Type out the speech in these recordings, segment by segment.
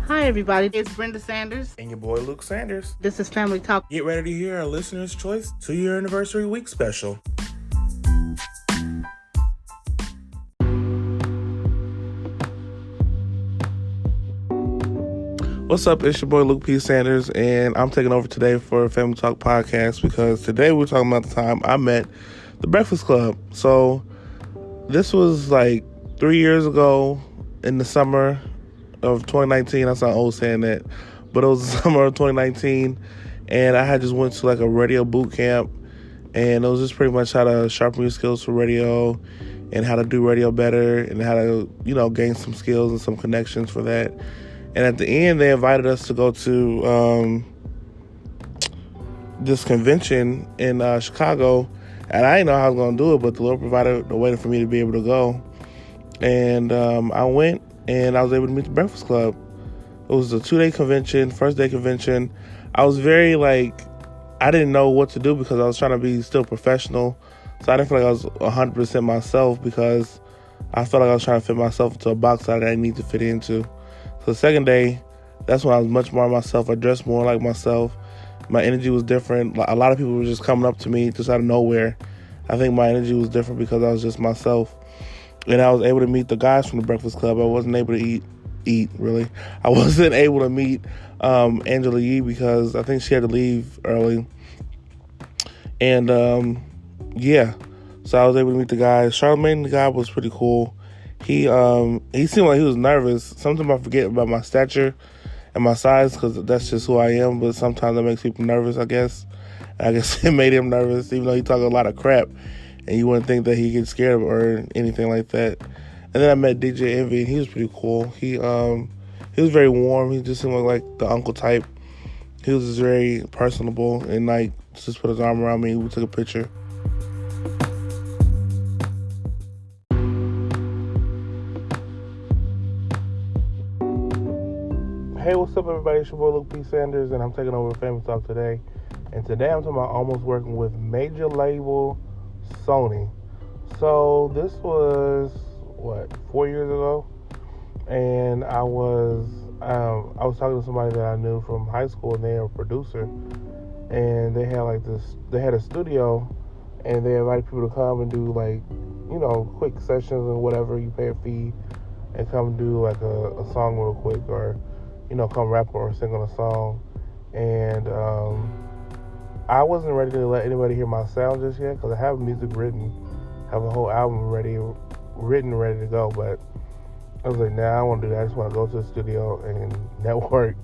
Hi, everybody. It's Brenda Sanders. And your boy Luke Sanders. This is Family Talk. Get ready to hear our Listener's Choice 2-year anniversary week special. What's up? It's your boy Luke P. Sanders, and I'm taking over today for Family Talk Podcast because today we're talking about the time I met the Breakfast Club. So this was like 3 years ago in the summer of 2019. I sound old saying that, but it was the summer of 2019, and I had just went to like a radio boot camp, and it was just pretty much how to sharpen your skills for radio and how to do radio better and how to, gain some skills and some connections for that. And at the end, they invited us to go to this convention in Chicago, and I didn't know how I was going to do it, but the Lord provided a way for me to be able to go. And I went, and I was able to meet the Breakfast Club. It was a 2-day convention, first day convention. I was very, I didn't know what to do because I was trying to be still professional. So I didn't feel like I was 100% myself because I felt like I was trying to fit myself into a box that I didn't need to fit into. So the second day, that's when I was much more myself. I dressed more like myself. My energy was different. A lot of people were just coming up to me just out of nowhere. I think my energy was different because I was just myself. And I was able to meet the guys from the Breakfast Club. I wasn't able to eat really. I wasn't able to meet Angela Yee because I think she had to leave early. And so I was able to meet the guys. Charlamagne, the guy, was pretty cool. He seemed like he was nervous. Sometimes I forget about my stature and my size because that's just who I am. But sometimes that makes people nervous, I guess. And I guess it made him nervous, even though he talked a lot of crap. And you wouldn't think that he gets scared or anything like that. And then I met DJ Envy, and he was pretty cool. He was very warm. He just seemed like the uncle type. He was just very personable and just put his arm around me. We took a picture. Hey, what's up, everybody? It's your boy Luke P. Sanders, and I'm taking over Family Talk today. And today I'm talking about almost working with major label Sony. So this was 4 years ago, and I was talking to somebody that I knew from high school, and they were a producer, and they had they had a studio, and they invited people to come and do quick sessions and whatever. You pay a fee and come do a song real quick, or come rap or sing on a song. And I wasn't ready to let anybody hear my sound just yet because I have music written, have a whole album ready to go. But I was like, nah, I don't want to do that. I just want to go to the studio and network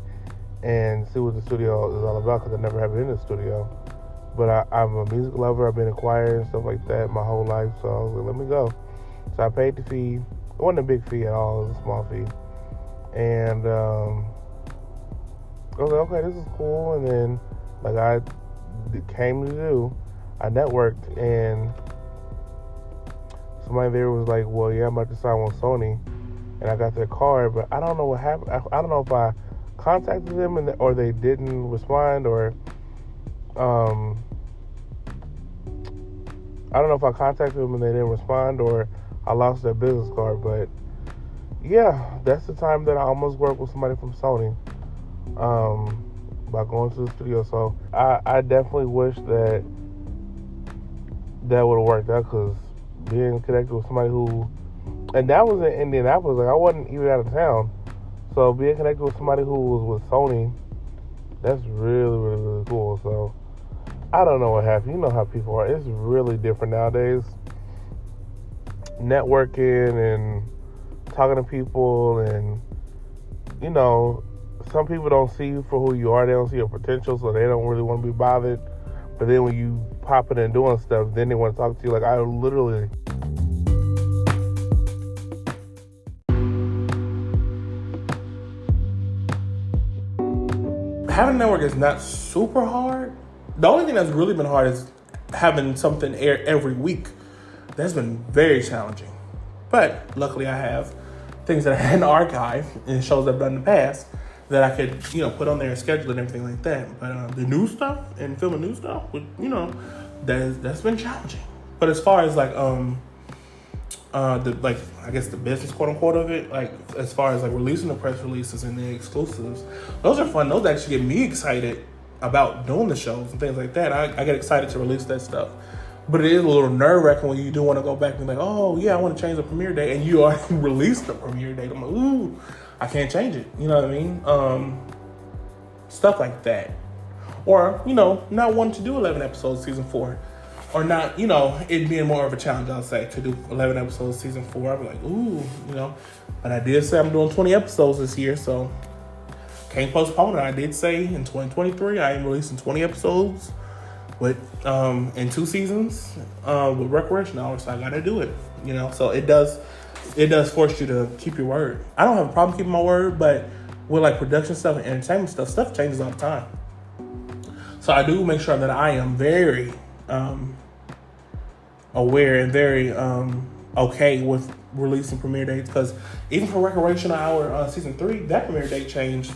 and see what the studio is all about because I never have been in the studio. But I'm a music lover. I've been in choir and stuff like that my whole life. So I was like, let me go. So I paid the fee. It wasn't a big fee at all. It was a small fee. And I was like, okay, this is cool. And then, I came to do, I networked, and somebody there was like, well, yeah, I'm about to sign with Sony. And I got their card, but I don't know what happened. I don't know if I contacted them or they didn't respond, or I don't know if I contacted them and they didn't respond, or I lost their business card. But yeah, that's the time that I almost worked with somebody from Sony by going to the studio. So I definitely wish that would have worked out, because being connected with somebody and that was in Indianapolis, I wasn't even out of town. So being connected with somebody who was with Sony, that's really, really, really cool. So I don't know what happened. You know how people are. It's really different nowadays. Networking and talking to people, and some people don't see you for who you are. They don't see your potential, so they don't really want to be bothered. But then when you pop in and doing stuff, then they want to talk to you. I literally... Having a network is not super hard. The only thing that's really been hard is having something air every week. That's been very challenging. But luckily I have things that I had in the archive and shows I've done in the past that I could, put on there and schedule and everything like that. But the new stuff and filming new stuff, that's been challenging. But as far as the business quote unquote of it, like as far as like releasing the press releases and the exclusives, those are fun. Those actually get me excited about doing the shows and things like that. I get excited to release that stuff. But it is a little nerve wracking when you do want to go back and be like, oh yeah, I want to change the premiere date, and you already released the premiere date. I'm like, ooh, I can't change it. You know what I mean? Stuff like that. Or, not wanting to do 11 episodes season 4. Or not, it being more of a challenge, I'll say, to do 11 episodes season 4. I'll be like, ooh, But I did say I'm doing 20 episodes this year, so can't postpone it. I did say in 2023 I am releasing 20 episodes with in 2 seasons with Recreation Hours, so I gotta do it. So it does force you to keep your word. I don't have a problem keeping my word, but with like production stuff and entertainment stuff changes all the time. So I do make sure that I am very aware and very okay with releasing premiere dates, because even for Recreational Hour season 3, that premiere date changed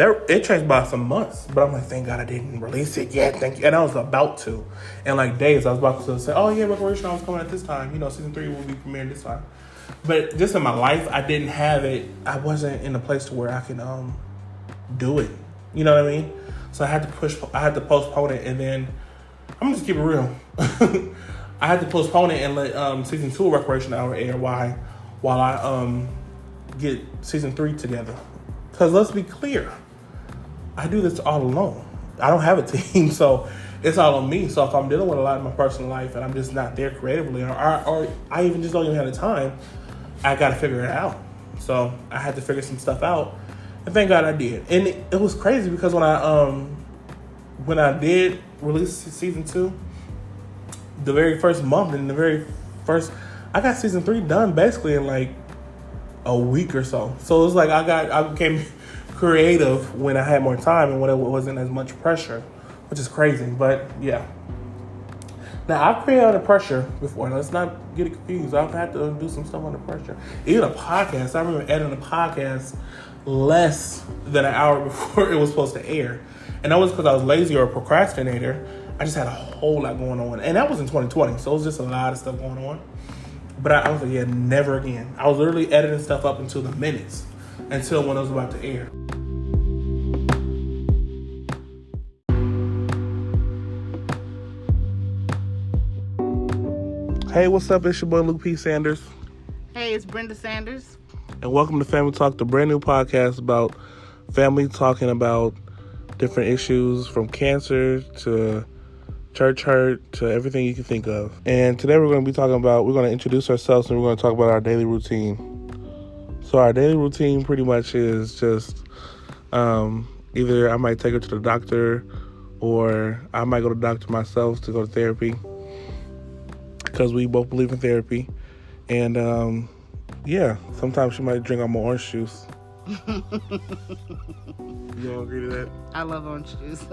it changed by some months. But I'm like, thank God I didn't release it yet. Thank you. And I was about to. And like days, I was about to say, oh yeah, Recreational Hour is coming at this time. Season 3 will be premiering this time. But just in my life, I didn't have it. I wasn't in a place to where I can do it. You know what I mean? So I had to postpone it, and then I'm gonna just keep it real. I had to postpone it and let season 2 of Recreation Hour air while I get season 3 together. Because let's be clear, I do this all alone. I don't have a team, so it's all on me. So if I'm dealing with a lot in my personal life and I'm just not there creatively, or I even just don't even have the time, I got to figure it out. So I had to figure some stuff out, and thank God I did. And it was crazy because when I did release season 2, the very first month I got season 3 done basically in like a week or so. So it was like I became creative when I had more time and when it wasn't as much pressure, which is crazy. But yeah. Now I've created under pressure before. Let's not get it confused. I've had to do some stuff under pressure. Even a podcast. I remember editing a podcast less than an hour before it was supposed to air. And that was because I was lazy or a procrastinator. I just had a whole lot going on. And that was in 2020, so it was just a lot of stuff going on. But I was like, yeah, never again. I was literally editing stuff up until the minutes, until when it was about to air. Hey, what's up? It's your boy Luke P. Sanders. Hey, it's Brenda Sanders. And welcome to Family Talk, the brand new podcast about family talking about different issues from cancer to church hurt to everything you can think of. And today we're going to introduce ourselves, and we're going to talk about our daily routine. So our daily routine pretty much is just either I might take her to the doctor, or I might go to the doctor myself to go to therapy, because we both believe in therapy. And sometimes she might drink all my orange juice. You don't agree to that? I love orange juice.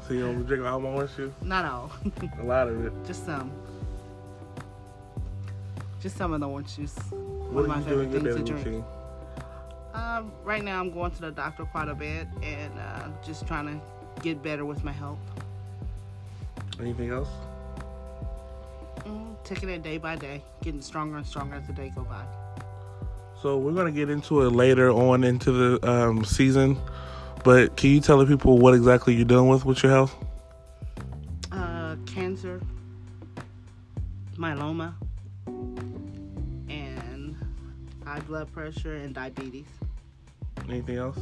So you don't drink all my orange juice? Not all. A lot of it. Just some. Just some of the orange juice. What are you doing in your daily routine? Right now I'm going to the doctor quite a bit, and just trying to get better with my health. Anything else? Taking it day by day, getting stronger and stronger as the day go by. So we're going to get into it later on into the season, but can you tell the people what exactly you're dealing with your health? Cancer, myeloma, and high blood pressure and diabetes. Anything else? A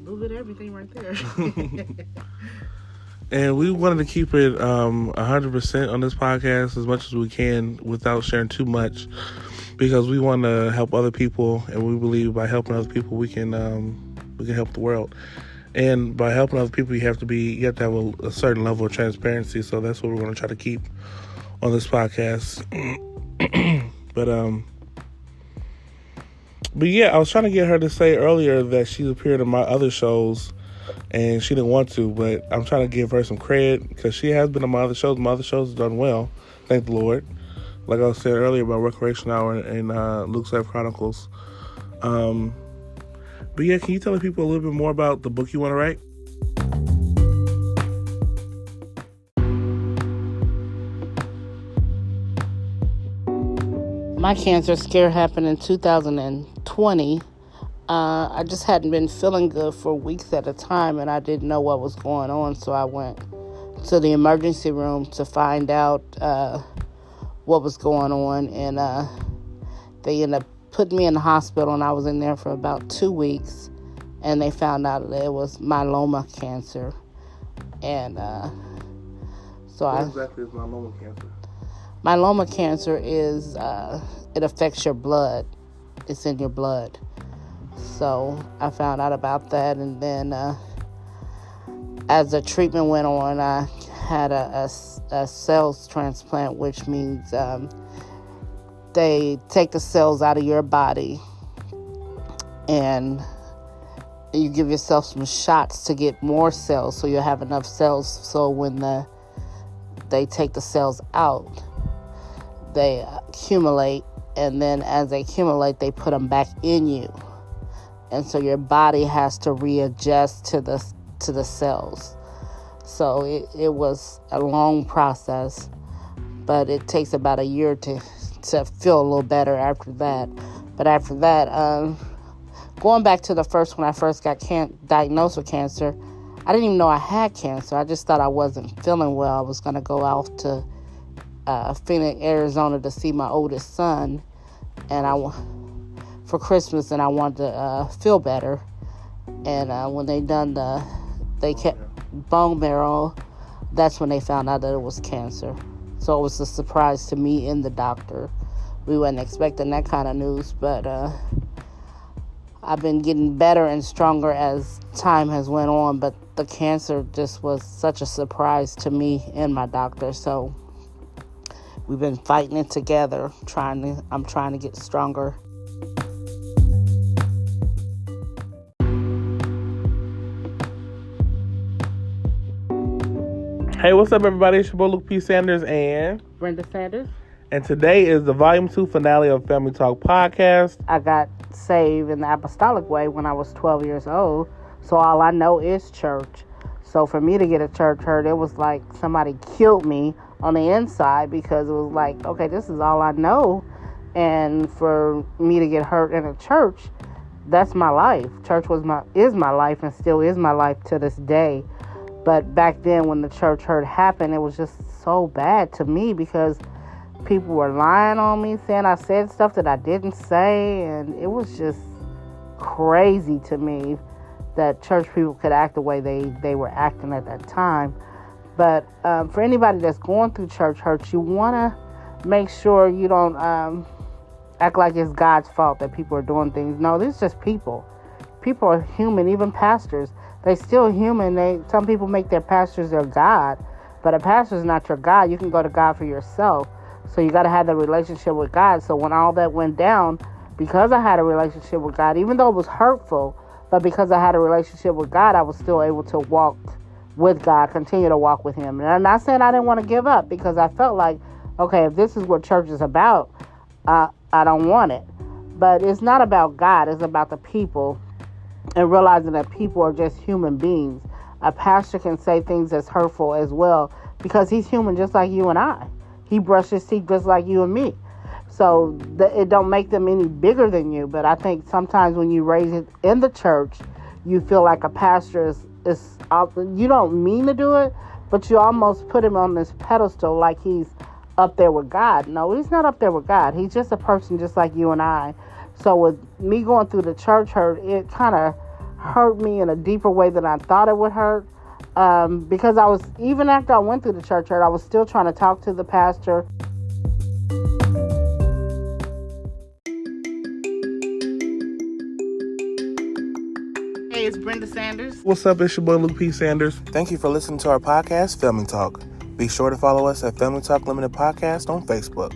little bit of everything right there. And we wanted to keep it 100% on this podcast as much as we can without sharing too much, because we want to help other people, and we believe by helping other people we can help the world. And by helping other people, you have to have a certain level of transparency. So that's what we're going to try to keep on this podcast. But yeah, I was trying to get her to say earlier that she's appeared in my other shows, and she didn't want to, but I'm trying to give her some credit because she has been on my other shows. My other shows have done well, thank the Lord. Like I said earlier about Recreation Hour and Luke's Life Chronicles. But yeah, can you tell the people a little bit more about the book you want to write? My cancer scare happened in 2020. I just hadn't been feeling good for weeks at a time, and I didn't know what was going on, so I went to the emergency room to find out what was going on, and they ended up putting me in the hospital, and I was in there for about 2 weeks, and they found out that it was myeloma cancer. And what exactly is myeloma cancer? Myeloma cancer is, it affects your blood. It's in your blood. So I found out about that, and then as the treatment went on, I had a cells transplant, which means they take the cells out of your body, and you give yourself some shots to get more cells, so you'll have enough cells, so when they take the cells out, they accumulate, and then as they accumulate, they put them back in you. And so your body has to readjust to the cells. So it was a long process, but it takes about a year to feel a little better after that. But after that, going back to when I first got diagnosed with cancer, I didn't even know I had cancer. I just thought I wasn't feeling well. I was going to go out to Phoenix, Arizona to see my oldest son, and for Christmas, and I wanted to feel better. And when they kept bone marrow, that's when they found out that it was cancer. So it was a surprise to me and the doctor. We wasn't expecting that kind of news, but I've been getting better and stronger as time has went on, but the cancer just was such a surprise to me and my doctor. So we've been fighting it together. I'm trying to get stronger. Hey, what's up, everybody? It's your boy Luke P. Sanders and Brenda Sanders. And today is the Volume 2 finale of Family Talk Podcast. I got saved in the apostolic way when I was 12 years old, so all I know is church. So for me to get a church hurt, it was like somebody killed me on the inside, because it was like, okay, this is all I know. And for me to get hurt in a church, that's my life. Church is my life and still is my life to this day. But back then when the church hurt happened, it was just so bad to me, because people were lying on me, saying I said stuff that I didn't say, and it was just crazy to me that church people could act the way they were acting at that time. But for anybody that's going through church hurt, you want to make sure you don't act like it's God's fault that people are doing things. No, this is just people. People are human, even pastors. They're still human. Some people make their pastors their God, but a pastor is not your God. You can go to God for yourself. So you got to have that relationship with God. So when all that went down, because I had a relationship with God, even though it was hurtful, but because I had a relationship with God, I was still able to walk with God, continue to walk with Him. And I'm not saying I didn't want to give up, because I felt like, okay, if this is what church is about, I don't want it. But it's not about God. It's about the people, and realizing that people are just human beings. A pastor can say things that's hurtful as well, because he's human just like you and I. He brushes his teeth just like you and me. So it don't make them any bigger than you. But I think sometimes when you raise it in the church, you feel like a pastor is you don't mean to do it, but you almost put him on this pedestal like he's up there with God. No, he's not up there with God. He's just a person just like you and I. So with me going through the church hurt, it kind of hurt me in a deeper way than I thought it would hurt. Because even after I went through the church hurt, I was still trying to talk to the pastor. Hey, it's Brenda Sanders. What's up? It's your boy Luke P. Sanders. Thank you for listening to our podcast, Family Talk. Be sure to follow us at Family Talk Limited Podcast on Facebook.